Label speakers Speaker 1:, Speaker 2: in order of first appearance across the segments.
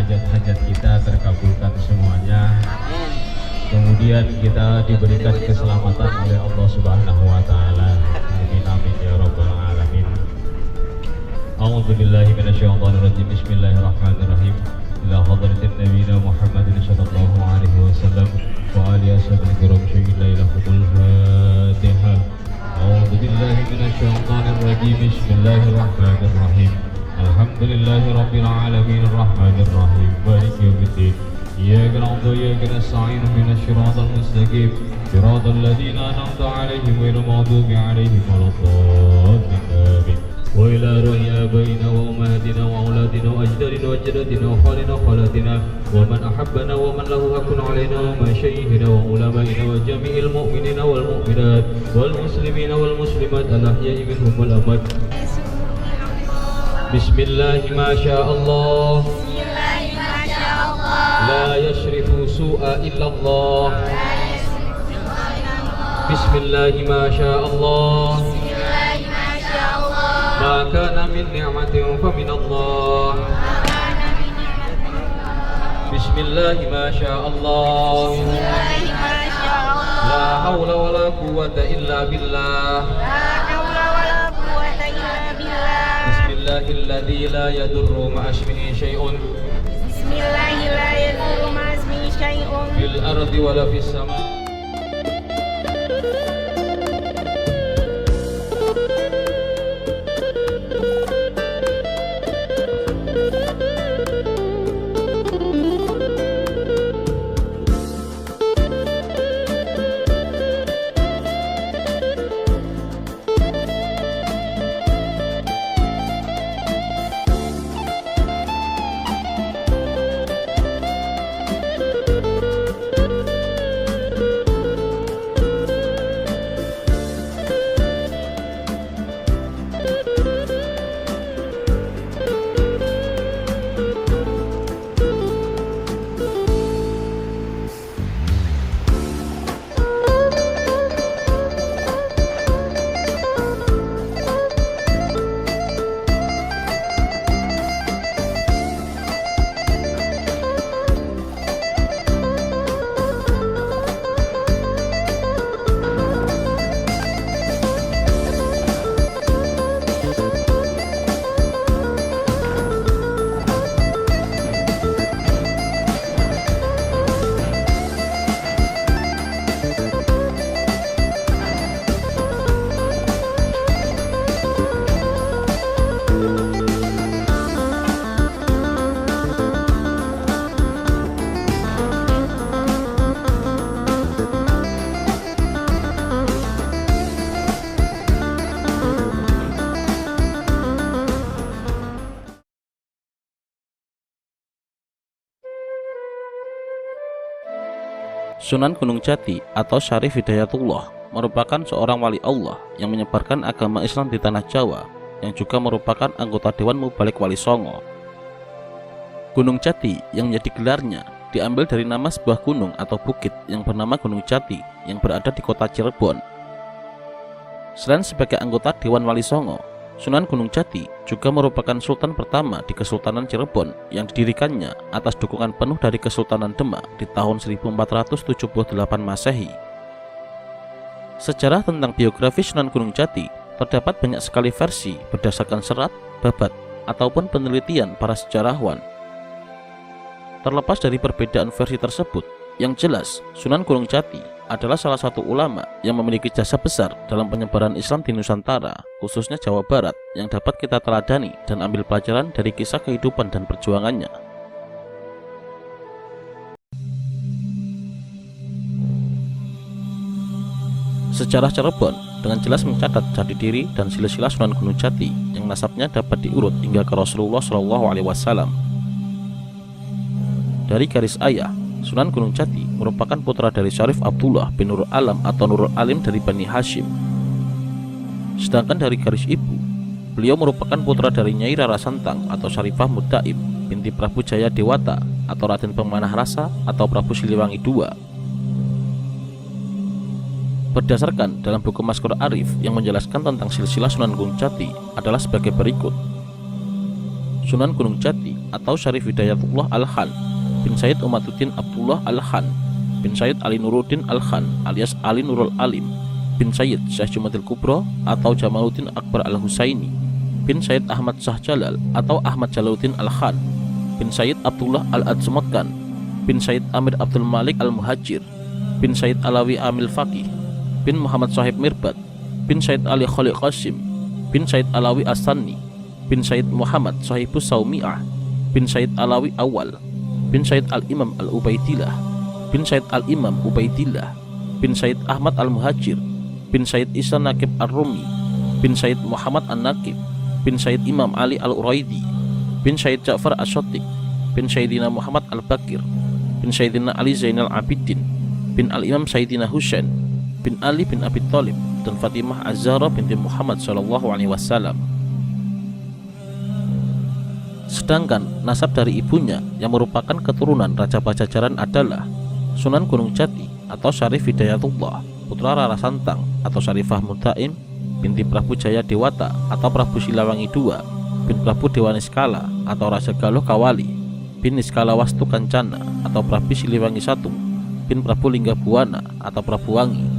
Speaker 1: hajat-hajat kita terkabulkan semuanya. Kemudian kita diberikan keselamatan oleh Allah Subhanahu wa taala. Amin amin ya rabbal alamin. A'udzu billahi minasyaitonir rajim. Bismillahirrahmanirrahim. Ila hadratin nabiyina Muhammadin sallallahu alaihi wasallam wa alihi washabbihi kiram syai'ila ilahumul Fatihah. A'udzu billahi minasyaitonir rajim. Bismillahirrahmanirrahim. Alhamdulillahi rabbil alamin arrahmanir rahim maliki yaumiddin. إياك نعبد وإياك نستعين اهدنا الصراط المستقيم صراط الذين أنعمت عليهم غير المغضوب عليهم ولا الضالين آمين. وإلى روح آبائنا وأمهاتنا وأولادنا وأجدادنا وجداتنا وخالنا وخالاتنا ومن أحبنا ومن له حق علينا ومشايخنا وعلمائنا وجميع المؤمنين والمؤمنات والمسلمين والمسلمات الأحياء منهم والأموات. بسم الله ما شاء الله لا يشرف سوء إلا الله. بسم الله ما شاء الله ما كان من نعمة فمن الله. بسم الله ما شاء الله لا حول ولا قوة إلا بالله. بسم الله الذي لا يضر مع اسمه شيء في الأرض ولا في السماء.
Speaker 2: Sunan Gunung Jati atau Syarif Hidayatullah merupakan seorang wali Allah yang menyebarkan agama Islam di tanah Jawa, yang juga merupakan anggota Dewan Mubalik Wali Songo. Gunung Jati yang menjadi gelarnya diambil dari nama sebuah gunung atau bukit yang bernama Gunung Jati yang berada di kota Cirebon. Selain sebagai anggota Dewan Wali Songo, Sunan Gunung Jati juga merupakan sultan pertama di Kesultanan Cirebon yang didirikannya atas dukungan penuh dari Kesultanan Demak di tahun 1478 Masehi. Sejarah tentang biografi Sunan Gunung Jati terdapat banyak sekali versi berdasarkan serat, babat, ataupun penelitian para sejarawan. Terlepas dari perbedaan versi tersebut, yang jelas Sunan Gunung Jati adalah salah satu ulama yang memiliki jasa besar dalam penyebaran Islam di Nusantara, khususnya Jawa Barat, yang dapat kita teladani dan ambil pelajaran dari kisah kehidupan dan perjuangannya. Sejarah Cirebon dengan jelas mencatat jati diri dan silsilah Sunan Gunung Jati yang nasabnya dapat diurut hingga ke Rasulullah SAW. Dari garis ayah, Sunan Gunung Jati merupakan putra dari Syarif Abdullah bin Nurul Alam atau Nurul Alim dari Bani Hashim. Sedangkan dari garis ibu, beliau merupakan putra dari Nyai Rara Santang atau Syarifah Mutaib binti Prabu Jaya Dewata atau Raden Pemanah Rasa atau Prabu Siliwangi II. Berdasarkan dalam buku Maskur Arif yang menjelaskan tentang silsilah Sunan Gunung Jati adalah sebagai berikut. Sunan Gunung Jati atau Syarif Hidayatullah Al-Khan bin Said Umatuddin Abdullah Al-Khan bin Said Ali Nuruddin Al-Khan alias Ali Nurul Alim bin Said Syekh Jumadil Kubro atau Jamaluddin Akbar Al-Husaini bin Said Ahmad Shah Jalal atau Ahmad Jalaluddin Al-Khan bin Said Abdullah Al-Adzmatkan bin Said Amir Abdul Malik Al-Muhajir bin Said Alawi Amil Faqih bin Muhammad Sahib Mirbad bin Said Ali Khalid Qasim bin Said Alawi As-Sanni bin Said Muhammad Sahibus Saumi'ah bin Said Alawi Awal bin Said Al-Imam Al-Ubaidillah bin Said Al-Imam Ubaidillah bin Said Ahmad Al-Muhajir bin Said Isa Naqib Ar-Rumi bin Said Muhammad An-Naqib bin Said Imam Ali Al-Uraidi bin Said Ja'far As-Shatiq bin Sayyidina Muhammad Al-Bakir bin Sayyidina Ali Zainal Abidin bin Al-Imam Sayyidina Husain bin Ali bin Abi Thalib dan Fatimah Az-Zahra binti Muhammad SAW. Sedangkan nasab dari ibunya yang merupakan keturunan Raja Pajajaran adalah Sunan Gunung Jati atau Syarif Hidayatullah putra Rara Santang atau Syarifah Mutaim binti Prabu Jaya Dewata atau Prabu Silawangi II bin Prabu Dewa Niskala atau Raja Galuh Kawali bin Niskala Wastu Kancana atau Prabu Siliwangi I bin Prabu Linggabuana atau Prabu Wangi.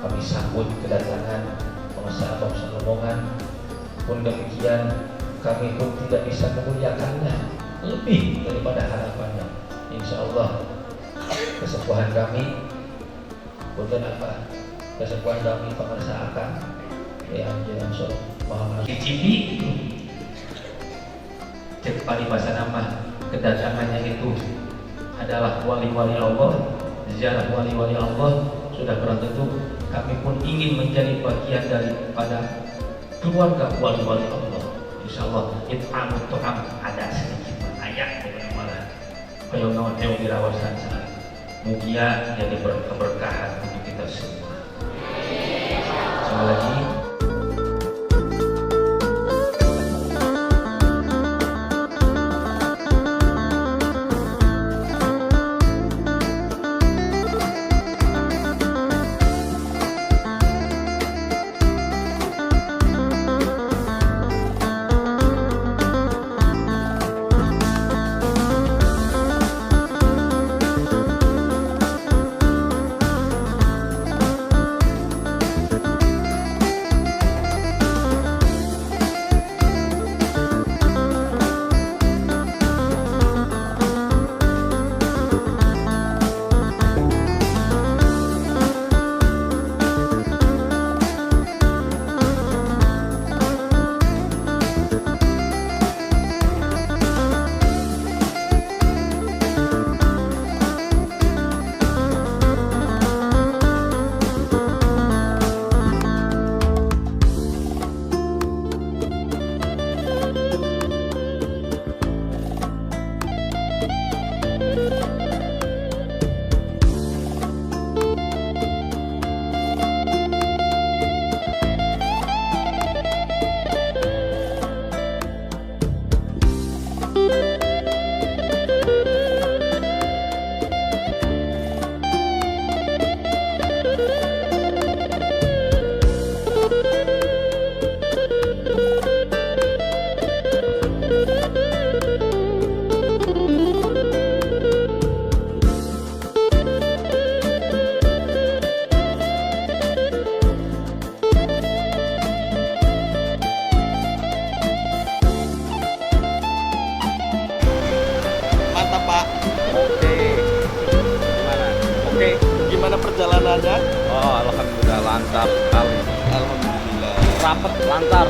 Speaker 3: kami sambut kedatangan pengusaha-pengusaha rombongan. Pun demikian kami pun tidak bisa memuliakannya lebih daripada harapannya. Insya Allah kesembuhan kami bukan apa, kesembuhan kami pengusahakan yang jelas Muhammad Cibi cek pali bahasa nama kedatangannya itu adalah wali-wali Allah, ziarah wali-wali Allah. Sudah berarti tentu kami pun ingin menjadi bagian daripada keluarga wali-wali Allah. Insyaallah it'amut tu'am ada sedikit ayat dari mana kayak naon yang dirawasan sana. Mugia jadi keberkahan untuk kita semua. Sekali lagi
Speaker 4: perjalanannya?
Speaker 5: Oh, alhamdulillah lancar sekali.
Speaker 4: Alhamdulillah.
Speaker 5: Rapet, lancar.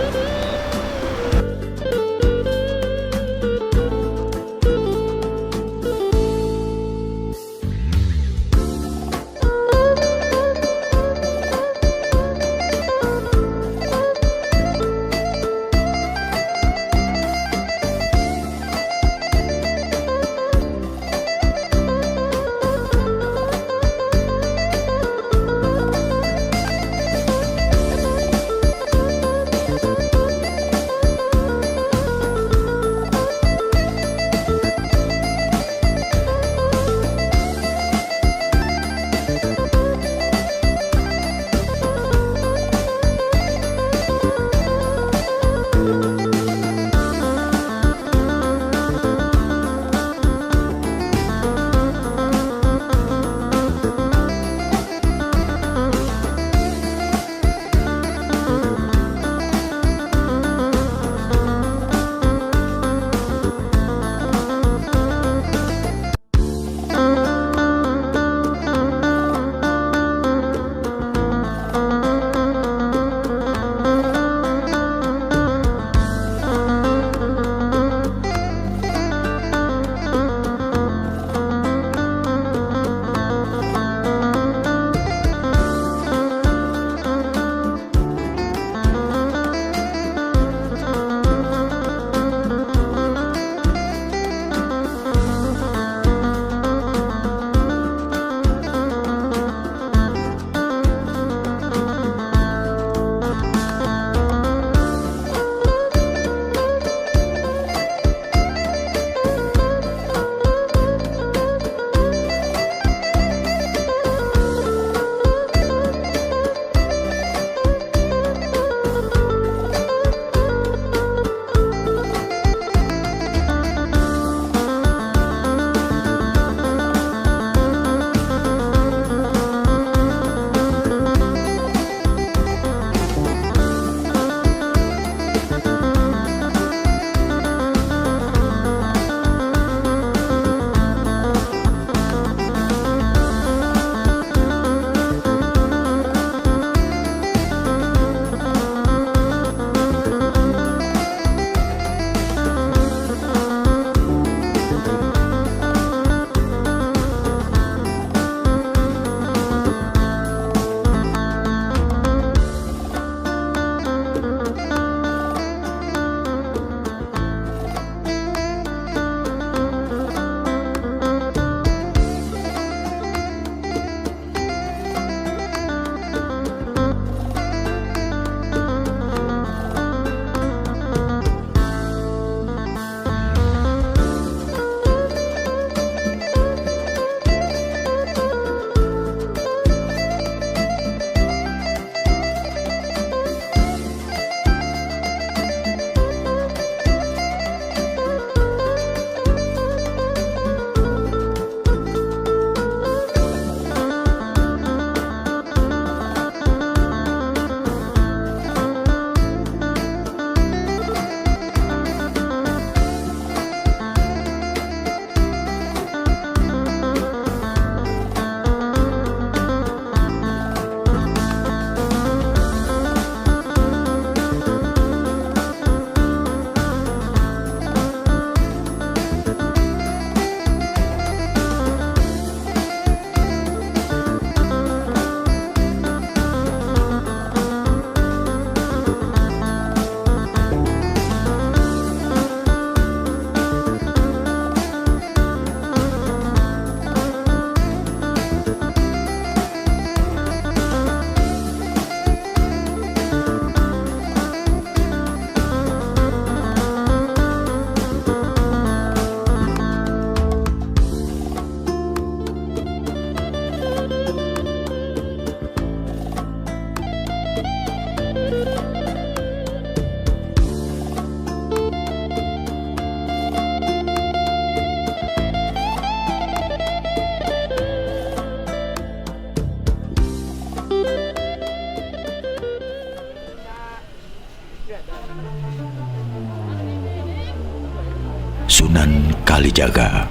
Speaker 6: Sunan Kalijaga.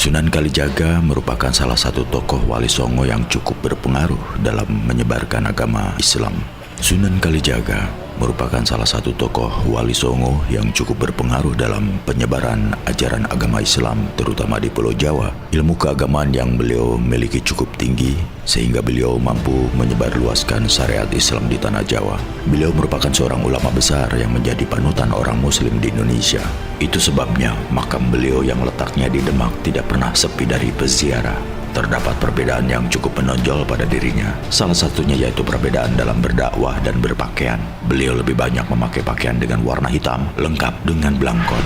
Speaker 4: Sunan Kalijaga merupakan salah satu tokoh Wali Songo yang cukup berpengaruh dalam menyebarkan agama Islam. Sunan Kalijaga merupakan salah satu tokoh Wali Songo yang cukup berpengaruh dalam penyebaran ajaran agama Islam, terutama di Pulau Jawa. Ilmu keagamaan yang beliau miliki cukup tinggi, sehingga beliau mampu menyebarluaskan syariat Islam di tanah Jawa. Beliau merupakan seorang ulama besar yang menjadi panutan orang Muslim di Indonesia. Itu sebabnya makam beliau yang letaknya di Demak tidak pernah sepi dari peziarah. Terdapat perbedaan yang cukup menonjol pada dirinya. Salah satunya yaitu perbedaan dalam berdakwah dan berpakaian. Beliau lebih banyak memakai pakaian dengan warna hitam, lengkap dengan belangkon.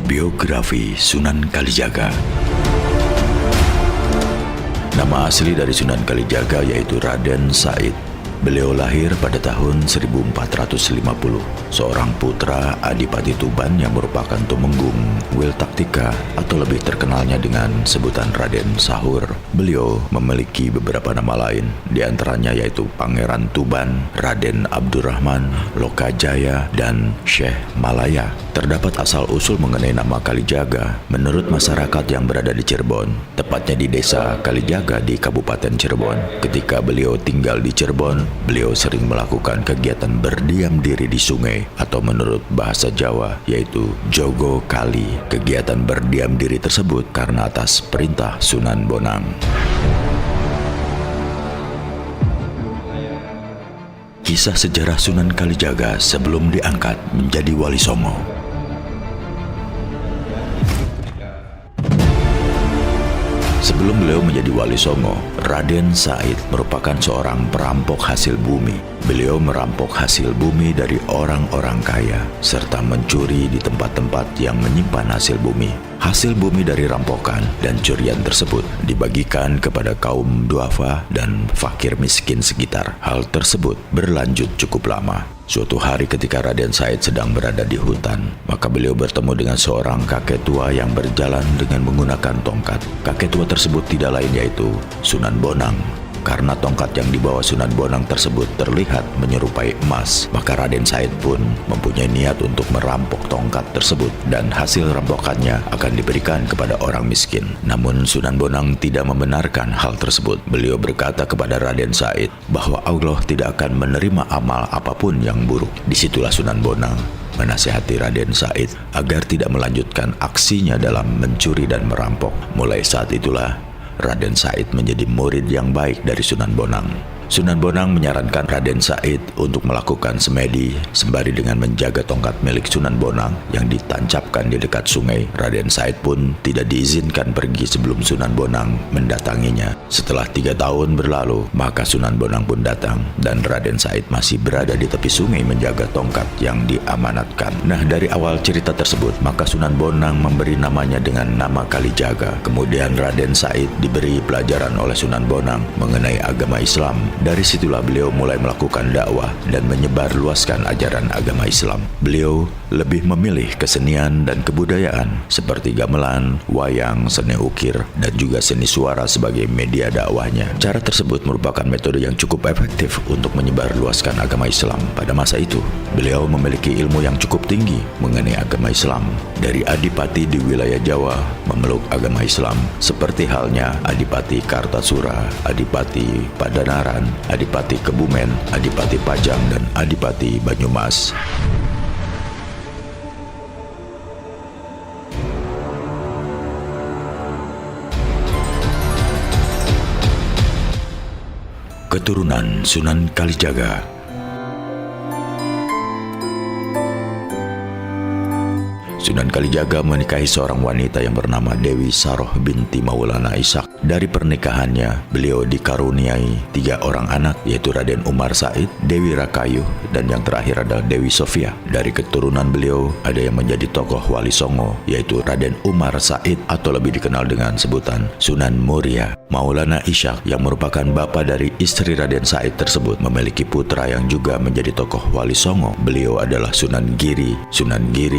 Speaker 4: Biografi Sunan Kalijaga. Nama asli dari Sunan Kalijaga yaitu Raden Said. Beliau lahir pada tahun 1450, seorang putra Adipati Tuban yang merupakan tumenggung Wiltaktika atau lebih terkenalnya dengan sebutan Raden Sahur. Beliau memiliki beberapa nama lain, diantaranya yaitu Pangeran Tuban, Raden Abdurrahman, Lokajaya, dan Syekh Malaya. Terdapat asal-usul mengenai nama Kalijaga menurut masyarakat yang berada di Cirebon, tepatnya di desa Kalijaga di Kabupaten Cirebon. Ketika beliau tinggal di Cirebon, beliau sering melakukan kegiatan berdiam diri di sungai atau menurut bahasa Jawa yaitu Jogo Kali. Kegiatan berdiam diri tersebut karena atas perintah Sunan Bonang. Kisah sejarah Sunan Kalijaga sebelum diangkat menjadi Wali Songo. Sebelum beliau menjadi Wali Songo, Raden Said merupakan seorang perampok hasil bumi. Beliau merampok hasil bumi dari orang-orang kaya, serta mencuri di tempat-tempat yang menyimpan hasil bumi. Hasil bumi dari rampokan dan curian tersebut dibagikan kepada kaum duafa dan fakir miskin sekitar. Hal tersebut berlanjut cukup lama. Suatu hari ketika Raden Said sedang berada di hutan, maka beliau bertemu dengan seorang kakek tua yang berjalan dengan menggunakan tongkat. Kakek tua tersebut tidak lain yaitu Sunan Bonang. Karena tongkat yang dibawa Sunan Bonang tersebut terlihat menyerupai emas, maka Raden Said pun mempunyai niat untuk merampok tongkat tersebut dan hasil rampokannya akan diberikan kepada orang miskin. Namun Sunan Bonang tidak membenarkan hal tersebut. Beliau berkata kepada Raden Said bahwa Allah tidak akan menerima amal apapun yang buruk. Disitulah Sunan Bonang menasihati Raden Said agar tidak melanjutkan aksinya dalam mencuri dan merampok. Mulai saat itulah Raden Said menjadi murid yang baik dari Sunan Bonang. Sunan Bonang menyarankan Raden Said untuk melakukan semedi sembari dengan menjaga tongkat milik Sunan Bonang yang ditancapkan di dekat sungai. Raden Said pun tidak diizinkan pergi sebelum Sunan Bonang mendatanginya. Setelah 3 tahun berlalu, maka Sunan Bonang pun datang dan Raden Said masih berada di tepi sungai menjaga tongkat yang diamanatkan. Nah, dari awal cerita tersebut, maka Sunan Bonang memberi namanya dengan nama Kalijaga. Kemudian Raden Said diberi pelajaran oleh Sunan Bonang mengenai agama Islam. Dari situlah beliau mulai melakukan dakwah dan menyebarluaskan ajaran agama Islam. Beliau lebih memilih kesenian dan kebudayaan seperti gamelan, wayang, seni ukir, dan juga seni suara sebagai media dakwahnya. Cara tersebut merupakan metode yang cukup efektif untuk menyebarluaskan agama Islam. Pada masa itu, beliau memiliki ilmu yang cukup tinggi mengenai agama Islam. Dari adipati di wilayah Jawa memeluk agama Islam, seperti halnya Adipati Kartasura, Adipati Padanaran, Adipati Kebumen, Adipati Pajang, dan Adipati Banyumas. Keturunan Sunan Kalijaga. Sunan Kalijaga menikahi seorang wanita yang bernama Dewi Saroh binti Maulana Ishak. Dari pernikahannya, beliau dikaruniai 3 orang anak, yaitu Raden Umar Said, Dewi Rakayuh, dan yang terakhir adalah Dewi Sofia. Dari keturunan beliau, ada yang menjadi tokoh Wali Songo, yaitu Raden Umar Said atau lebih dikenal dengan sebutan Sunan Muria. Maulana Ishak yang merupakan bapak dari istri Raden Said tersebut memiliki putra yang juga menjadi tokoh Wali Songo. Beliau adalah Sunan Giri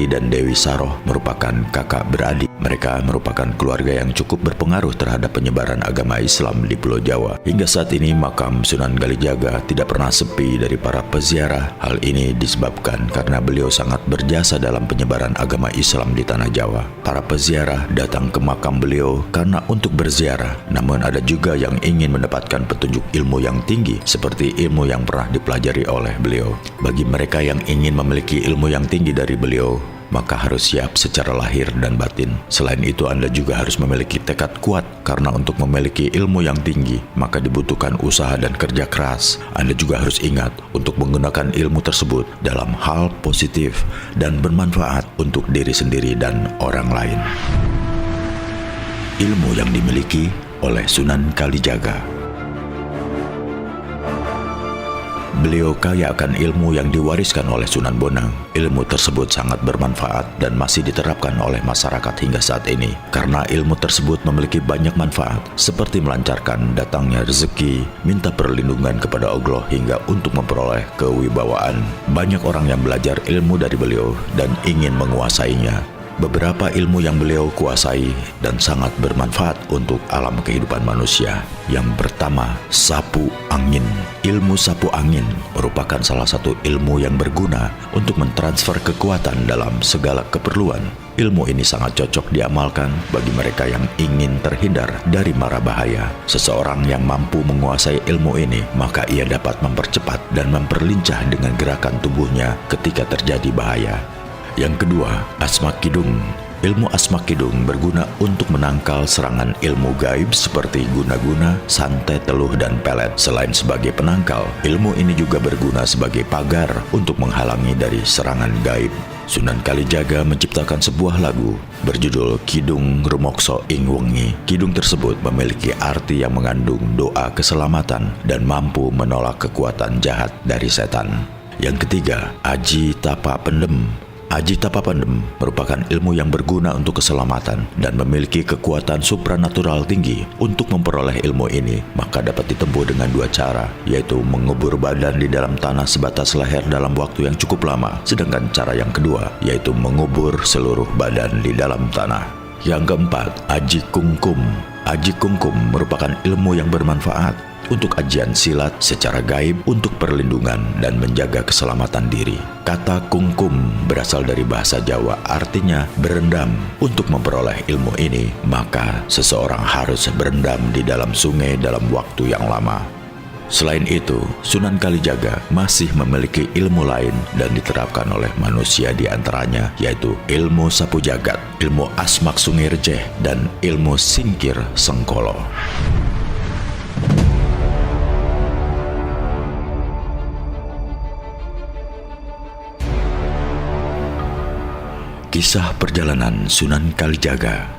Speaker 4: dan Dewi Saroh Saroh merupakan kakak beradik. Mereka merupakan keluarga yang cukup berpengaruh terhadap penyebaran agama Islam di Pulau Jawa. Hingga saat ini makam Sunan Kalijaga tidak pernah sepi dari para peziarah. Hal ini disebabkan karena beliau sangat berjasa dalam penyebaran agama Islam di tanah Jawa. Para peziarah datang ke makam beliau karena untuk berziarah, namun ada juga yang ingin mendapatkan petunjuk ilmu yang tinggi seperti ilmu yang pernah dipelajari oleh beliau. Bagi mereka yang ingin memiliki ilmu yang tinggi dari beliau, maka harus siap secara lahir dan batin. Selain itu, Anda juga harus memiliki tekad kuat, karena untuk memiliki ilmu yang tinggi, maka dibutuhkan usaha dan kerja keras. Anda juga harus ingat untuk menggunakan ilmu tersebut dalam hal positif dan bermanfaat untuk diri sendiri dan orang lain. Ilmu yang dimiliki oleh Sunan Kalijaga. Beliau kaya akan ilmu yang diwariskan oleh Sunan Bonang. Ilmu tersebut sangat bermanfaat dan masih diterapkan oleh masyarakat hingga saat ini. Karena ilmu tersebut memiliki banyak manfaat, seperti melancarkan datangnya rezeki, minta perlindungan kepada Allah, hingga untuk memperoleh kewibawaan. Banyak orang yang belajar ilmu dari beliau dan ingin menguasainya. Beberapa ilmu yang beliau kuasai dan sangat bermanfaat untuk alam kehidupan manusia. Yang pertama, sapu angin. Ilmu sapu angin merupakan salah satu ilmu yang berguna untuk mentransfer kekuatan dalam segala keperluan. Ilmu ini sangat cocok diamalkan bagi mereka yang ingin terhindar dari mara bahaya. Seseorang yang mampu menguasai ilmu ini, maka ia dapat mempercepat dan memperlincah dengan gerakan tubuhnya ketika terjadi bahaya. Yang kedua, asma kidung. Ilmu asma kidung berguna untuk menangkal serangan ilmu gaib seperti guna-guna, santet, teluh, dan pelet. Selain sebagai penangkal, ilmu ini juga berguna sebagai pagar untuk menghalangi dari serangan gaib. Sunan Kalijaga menciptakan sebuah lagu berjudul Kidung Rumokso Ing Wengi. Kidung tersebut memiliki arti yang mengandung doa keselamatan dan mampu menolak kekuatan jahat dari setan. Yang ketiga, Aji Tapa Pendem. Aji Tapa Pendem merupakan ilmu yang berguna untuk keselamatan dan memiliki kekuatan supranatural tinggi. Untuk memperoleh ilmu ini, maka dapat ditempuh dengan dua cara, yaitu mengubur badan di dalam tanah sebatas leher dalam waktu yang cukup lama. Sedangkan cara yang kedua, yaitu mengubur seluruh badan di dalam tanah. Yang keempat, Aji Kungkum. Aji Kungkum merupakan ilmu yang bermanfaat untuk ajian silat secara gaib untuk perlindungan dan menjaga keselamatan diri. Kata kungkum berasal dari bahasa Jawa, artinya berendam. Untuk memperoleh ilmu ini, maka seseorang harus berendam di dalam sungai dalam waktu yang lama. Selain itu, Sunan Kalijaga masih memiliki ilmu lain dan diterapkan oleh manusia, di antaranya yaitu ilmu sapu jagat, ilmu asmak sungai rejeh, dan ilmu singkir sengkolo. Kisah perjalanan Sunan Kalijaga.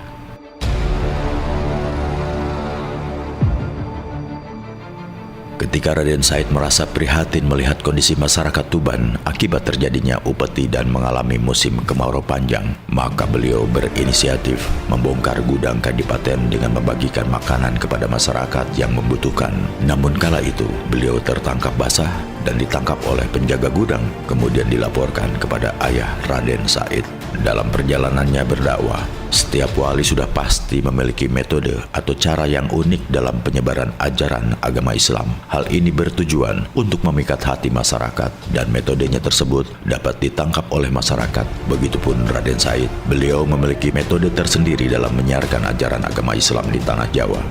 Speaker 4: Ketika Raden Said merasa prihatin melihat kondisi masyarakat Tuban akibat terjadinya upeti dan mengalami musim kemarau panjang, maka beliau berinisiatif membongkar gudang kadipaten dengan membagikan makanan kepada masyarakat yang membutuhkan. Namun kala itu, beliau tertangkap basah dan ditangkap oleh penjaga gudang, kemudian dilaporkan kepada ayah Raden Said. Dalam perjalanannya berdakwah, setiap wali sudah pasti memiliki metode atau cara yang unik dalam penyebaran ajaran agama Islam. Hal ini bertujuan untuk memikat hati masyarakat, dan metodenya tersebut dapat ditangkap oleh masyarakat. Begitupun Raden Said, beliau memiliki metode tersendiri dalam menyiarkan ajaran agama Islam di tanah Jawa.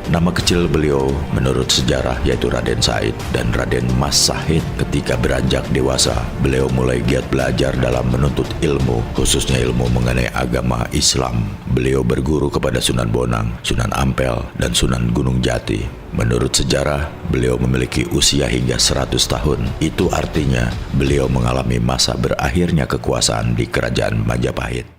Speaker 4: Nama kecil beliau menurut sejarah yaitu Raden Said dan Raden Mas Sahid. Ketika beranjak dewasa, beliau mulai giat belajar dalam menuntut ilmu, khususnya ilmu mengenai agama Islam. Beliau berguru kepada Sunan Bonang, Sunan Ampel, dan Sunan Gunung Jati. Menurut sejarah, beliau memiliki usia hingga 100 tahun. Itu artinya beliau mengalami masa berakhirnya kekuasaan di Kerajaan Majapahit.